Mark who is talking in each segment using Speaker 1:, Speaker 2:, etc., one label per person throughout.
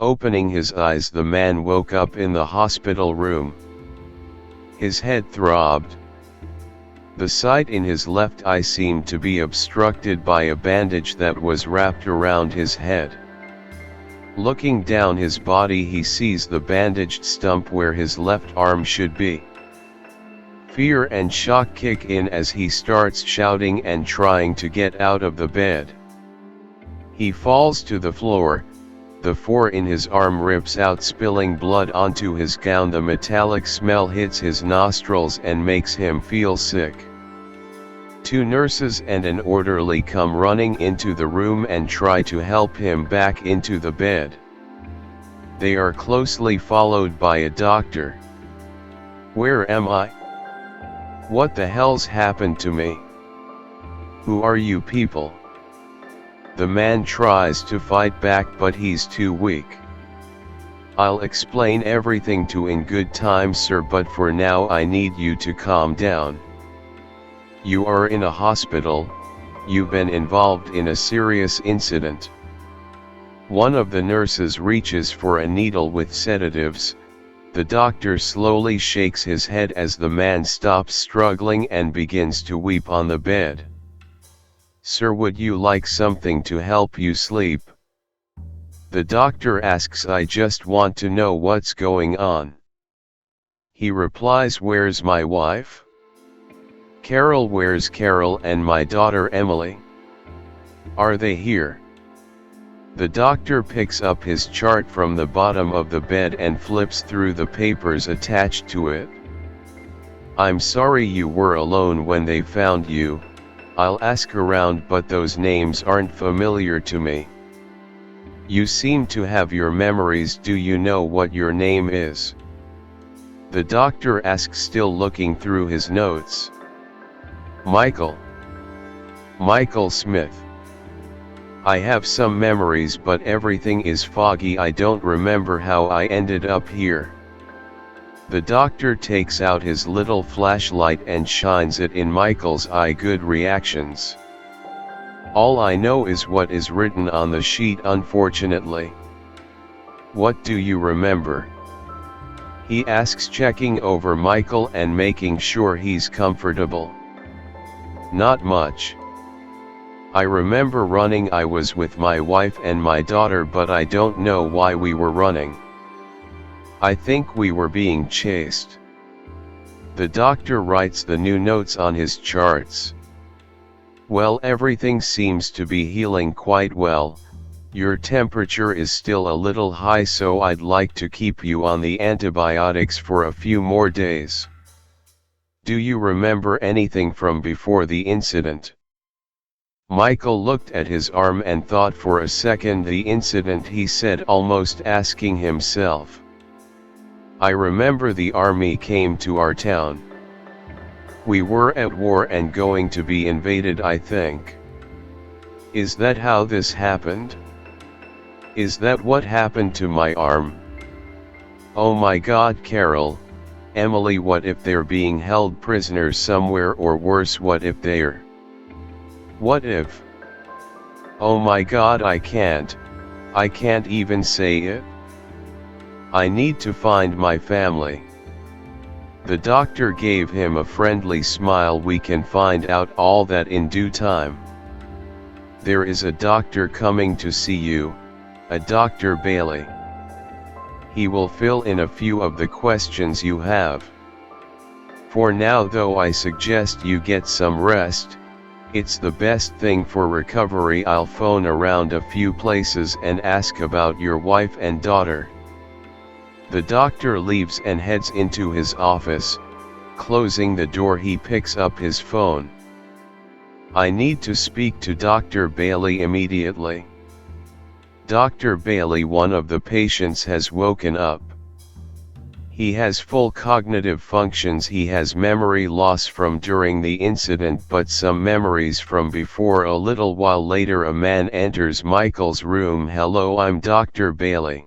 Speaker 1: Opening his eyes, the man woke up in the hospital room. His head throbbed. The sight in his left eye seemed to be obstructed by a bandage that was wrapped around his head. Looking down his body, he sees the bandaged stump where his left arm should be. Fear and shock kick in as he starts shouting and trying to get out of the bed. He falls to the floor, the four in his arm rips out, spilling blood onto his gown. The metallic smell hits his nostrils and makes him feel sick. Two nurses and an orderly come running into the room and try to help him back into the bed. They are closely followed by a doctor. "Where am I? What the hell's happened to me? Who are you people?" The man tries to fight back, but he's too weak. "I'll explain everything to in good time, sir, but for now I need you to calm down. You are in a hospital, you've been involved in a serious incident." One of the nurses reaches for a needle with sedatives. The doctor slowly shakes his head as the man stops struggling and begins to weep on the bed. "Sir, would you like something to help you sleep?" The doctor asks. "I just want to know what's going on." He replies, "Where's my wife? Carol, where's Carol, and my daughter Emily? Are they here?" The doctor picks up his chart from the bottom of the bed and flips through the papers attached to it. "I'm sorry you were alone when they found you. I'll ask around, but those names aren't familiar to me. You seem to have your memories. Do you know what your name is?" The doctor asks, still looking through his notes. "Michael. Michael Smith. I have some memories, but everything is foggy. I don't remember how I ended up here." The doctor takes out his little flashlight and shines it in Michael's eye. "Good reactions. All I know is what is written on the sheet, unfortunately." "What do you remember?" he asks, checking over Michael and making sure he's comfortable. "Not much. I remember running. I was with my wife and my daughter, but I don't know why we were running. I think we were being chased." The doctor writes the new notes on his charts. "Well, everything seems to be healing quite well. Your temperature is still a little high, so I'd like to keep you on the antibiotics for a few more days. Do you remember anything from before the incident?" Michael looked at his arm and thought for a second. "The incident," he said, almost asking himself. "I remember the army came to our town. We were at war and going to be invaded, I think. Is that how this happened? Is that what happened to my arm? Oh my God, Carol, Emily, what if they're being held prisoners somewhere, or worse, what if they're... What if... Oh my God, I can't even say it. I need to find my family." The doctor gave him a friendly smile. "We can find out all that in due time. There is a doctor coming to see you, a Dr. Bailey. He will fill in a few of the questions you have. For now, though, I suggest you get some rest. It's the best thing for recovery. I'll phone around a few places and ask about your wife and daughter." The doctor leaves and heads into his office. Closing the door, he picks up his phone. "I need to speak to Dr. Bailey immediately." Dr. Bailey, one of the patients, has woken up. He has full cognitive functions. He has memory loss from during the incident, but some memories from before. A little while later, a man enters Michael's room. "Hello, I'm Dr. Bailey.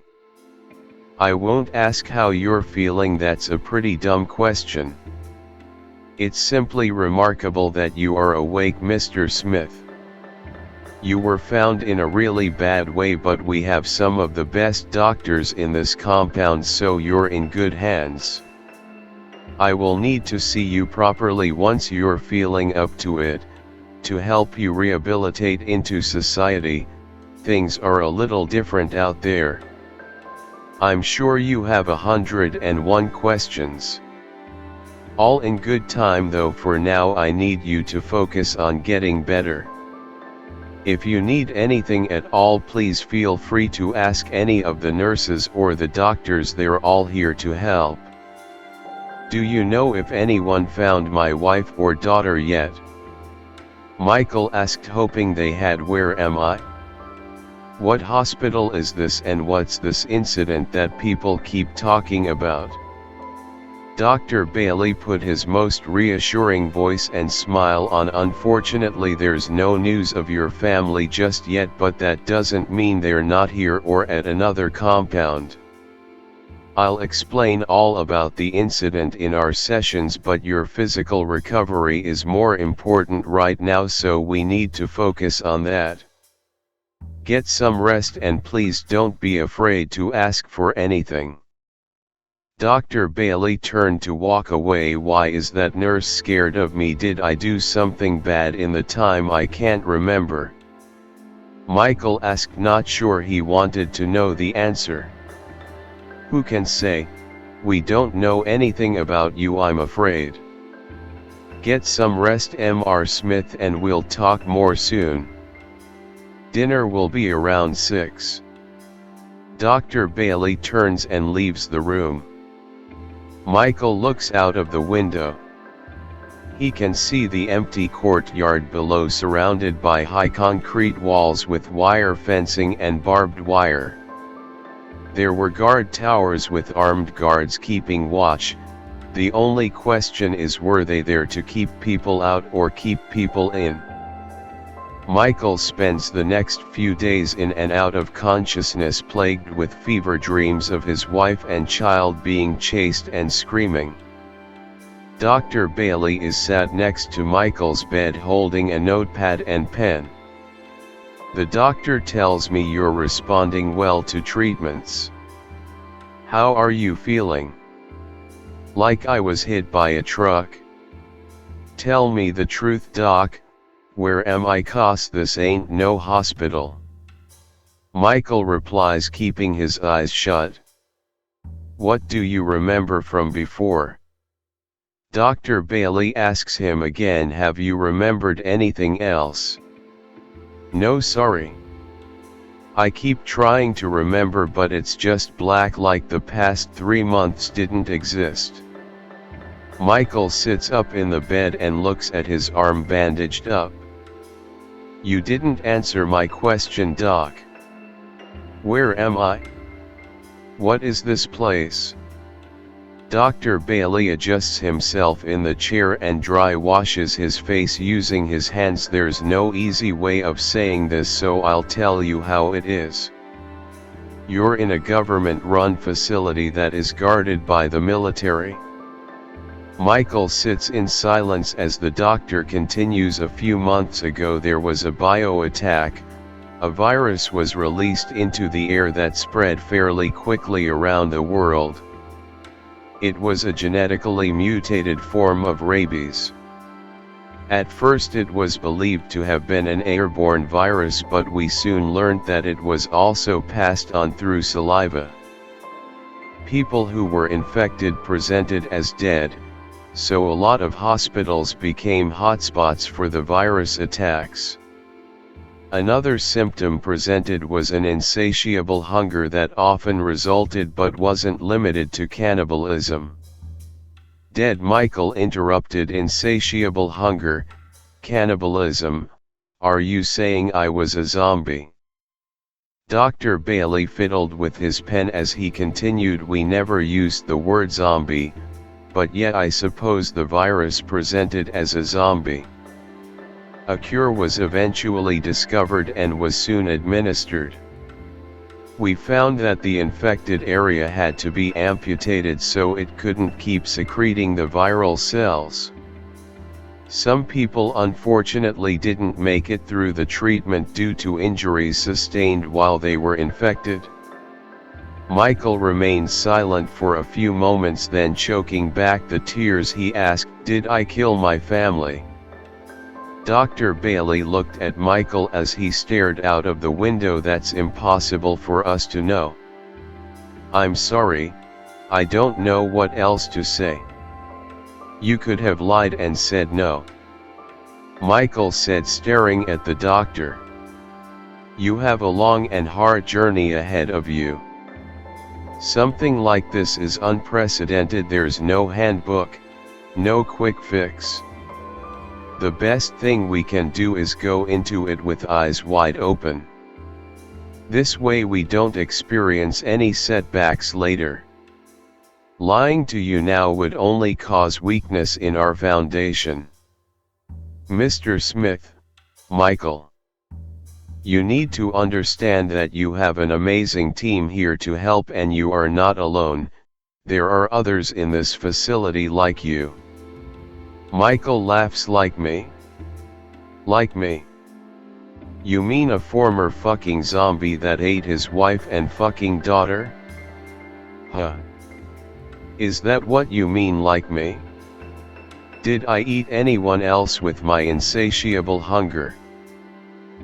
Speaker 1: I won't ask how you're feeling. That's a pretty dumb question. It's simply remarkable that you are awake, Mr. Smith. You were found in a really bad way, but we have some of the best doctors in this compound, so you're in good hands. I will need to see you properly once you're feeling up to it, to help you rehabilitate into society. Things are a little different out there. I'm sure you have 101 questions. All in good time though. For now I need you to focus on getting better. If you need anything at all, please feel free to ask any of the nurses or the doctors, they're all here to help. Do you know if anyone found my wife or daughter yet? Michael asked, hoping they had. Where am I? What hospital is this, and what's this incident that people keep talking about? Dr. Bailey put his most reassuring voice and smile on. Unfortunately, there's no news of your family just yet, but that doesn't mean they're not here or at another compound. I'll explain all about the incident in our sessions, but your physical recovery is more important right now, so we need to focus on that. Get some rest and please don't be afraid to ask for anything. Dr. Bailey turned to walk away. Why is that nurse scared of me? Did I do something bad in the time? I can't remember. Michael asked, not sure he wanted to know the answer. Who can say? We don't know anything about you, I'm afraid. Get some rest, Mr. Smith, and we'll talk more soon. Dinner will be around 6. Dr. Bailey turns and leaves the room. Michael looks out of the window. He can see the empty courtyard below, surrounded by high concrete walls with wire fencing and barbed wire. There were guard towers with armed guards keeping watch. The only question is, were they there to keep people out or keep people in? Michael spends the next few days in and out of consciousness, plagued with fever dreams of his wife and child being chased and screaming. Dr. Bailey is sat next to Michael's bed holding a notepad and pen. The doctor tells me you're responding well to treatments. How are you feeling? Like I was hit by a truck? Tell me the truth, doc. Where am I? 'Cause this ain't no hospital. Michael replies, keeping his eyes shut. What do you remember from before? Dr. Bailey asks him again, have you remembered anything else? No, sorry. I keep trying to remember, but it's just black, like the past 3 months didn't exist. Michael sits up in the bed and looks at his arm bandaged up. You didn't answer my question, doc. Where am I? What is this place? Dr. Bailey adjusts himself in the chair and dry washes his face using his hands. There's no easy way of saying this, so I'll tell you how it is. You're in a government-run facility that is guarded by the military. Michael sits in silence as the doctor continues. A few months ago there was a bio-attack. A virus was released into the air that spread fairly quickly around the world. It was a genetically mutated form of rabies. At first it was believed to have been an airborne virus, but we soon learned that it was also passed on through saliva. People who were infected presented as dead, so a lot of hospitals became hotspots for the virus attacks. Another symptom presented was an insatiable hunger that often resulted but wasn't limited to cannibalism. Dead Michael interrupted. Insatiable hunger, cannibalism, are you saying I was a zombie? Dr. Bailey fiddled with his pen as he continued. We never used the word zombie, but yet I suppose the virus presented as a zombie. A cure was eventually discovered and was soon administered. We found that the infected area had to be amputated so it couldn't keep secreting the viral cells. Some people unfortunately didn't make it through the treatment due to injuries sustained while they were infected. Michael remained silent for a few moments, then choking back the tears he asked, "Did I kill my family?" Dr. Bailey looked at Michael as he stared out of the window. "That's impossible for us to know. I'm sorry, I don't know what else to say. You could have lied and said no," Michael said, staring at the doctor. "You have a long and hard journey ahead of you. Something like this is unprecedented. There's no handbook, no quick fix. The best thing we can do is go into it with eyes wide open. This way we don't experience any setbacks later. Lying to you now would only cause weakness in our foundation. Mr. Smith, Michael. You need to understand that you have an amazing team here to help, and you are not alone. There are others in this facility like you." Michael laughs. "Like me? Like me? You mean a former fucking zombie that ate his wife and fucking daughter? Huh? Is that what you mean, like me? Did I eat anyone else with my insatiable hunger?"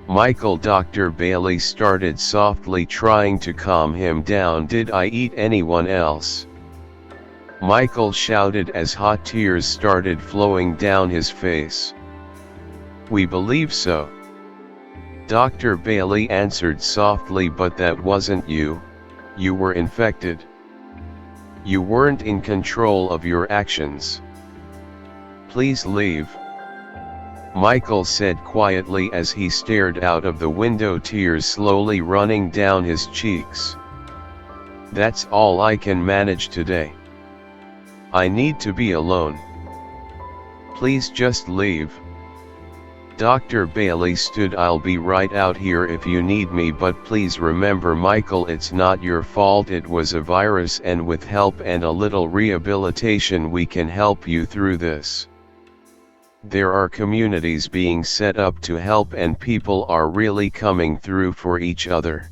Speaker 1: Michael, Dr. Bailey started softly, trying to calm him down. "Did I eat anyone else?" Michael shouted as hot tears started flowing down his face. "We believe so," Dr. Bailey answered softly, "but that wasn't you. You were infected. You weren't in control of your actions. Please leave," Michael said quietly as he stared out of the window, tears slowly running down his cheeks. "That's all I can manage today. I need to be alone. Please just leave." Dr. Bailey stood. "I'll be right out here if you need me, but please remember, Michael, it's not your fault. It was a virus, and with help and a little rehabilitation we can help you through this. There are communities being set up to help, and people are really coming through for each other.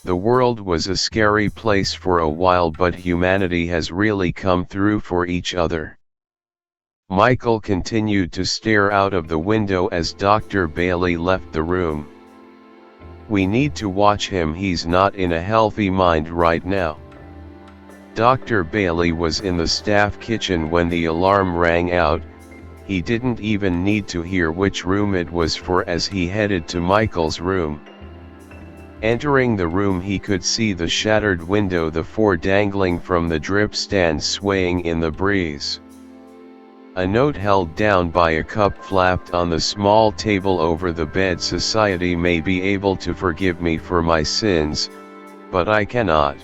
Speaker 1: The world was a scary place for a while, but humanity has really come through for each other." Michael continued to stare out of the window as Dr. Bailey left the room. "We need to watch him. He's not in a healthy mind right now." Dr. Bailey was in the staff kitchen when the alarm rang out. He didn't even need to hear which room it was for as he headed to Michael's room. Entering the room, he could see the shattered window, the four dangling from the drip stand swaying in the breeze. A note held down by a cup flapped on the small table over the bed. "Society may be able to forgive me for my sins, but I cannot.